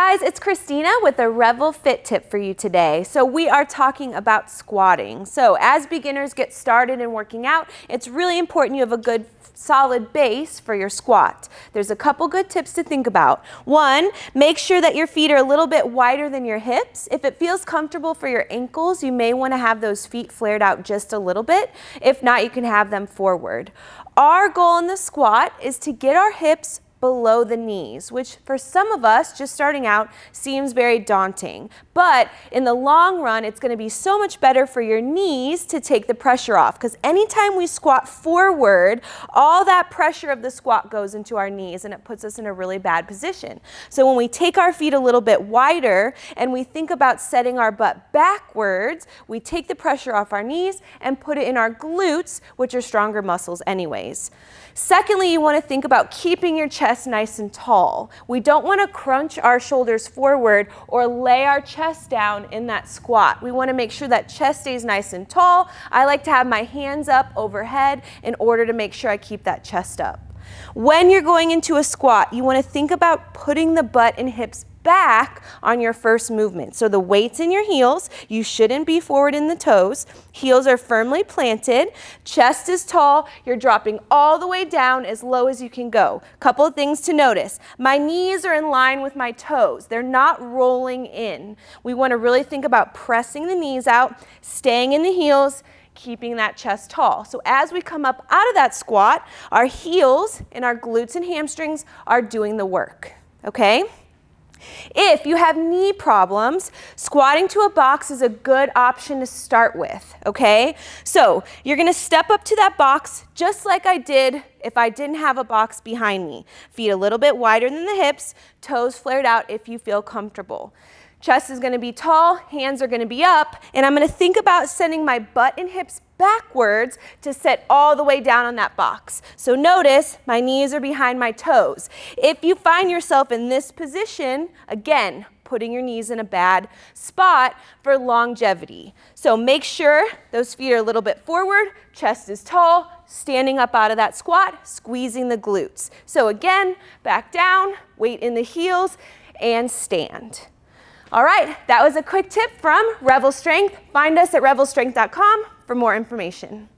guys, it's Christina with a Revel Fit Tip for you today. So we are talking about squatting. So as beginners get started in working out, it's really important you have a good solid base for your squat. There's a couple good tips to think about. One, make sure that your feet are a little bit wider than your hips. If it feels comfortable for your ankles, you may want to have those feet flared out just a little bit. If not, you can have them forward. Our goal in the squat is to get our hips below the knees, which for some of us just starting out seems very daunting. But in the long run, it's going to be so much better for your knees to take the pressure off, because anytime we squat forward, all that pressure of the squat goes into our knees and it puts us in a really bad position. So when we take our feet a little bit wider and we think about setting our butt backwards, we take the pressure off our knees and put it in our glutes, which are stronger muscles anyways. Secondly, you want to think about keeping your chest nice and tall. We don't want to crunch our shoulders forward or lay our chest down in that squat. We want to make sure that chest stays nice and tall. I like to have my hands up overhead in order to make sure I keep that chest up. When you're going into a squat, you want to think about putting the butt and hips back on your first movement. So the weight's in your heels. You shouldn't be forward in the toes. Heels are firmly planted. Chest is tall. You're dropping all the way down as low as you can go. Couple of things to notice. My knees are in line with my toes. They're not rolling in. We want to really think about pressing the knees out, staying in the heels, keeping that chest tall. So as we come up out of that squat, our heels and our glutes and hamstrings are doing the work, okay? If you have knee problems, squatting to a box is a good option to start with, okay? So you're gonna step up to that box just like I did if I didn't have a box behind me. Feet a little bit wider than the hips, toes flared out if you feel comfortable. Chest is going to be tall, hands are going to be up, and I'm going to think about sending my butt and hips backwards to set all the way down on that box. So notice my knees are behind my toes. If you find yourself in this position, again, putting your knees in a bad spot for longevity. So make sure those feet are a little bit forward, chest is tall, standing up out of that squat, squeezing the glutes. So again, back down, weight in the heels, and stand. All right, that was a quick tip from Revel Strength. Find us at revelstrength.com for more information.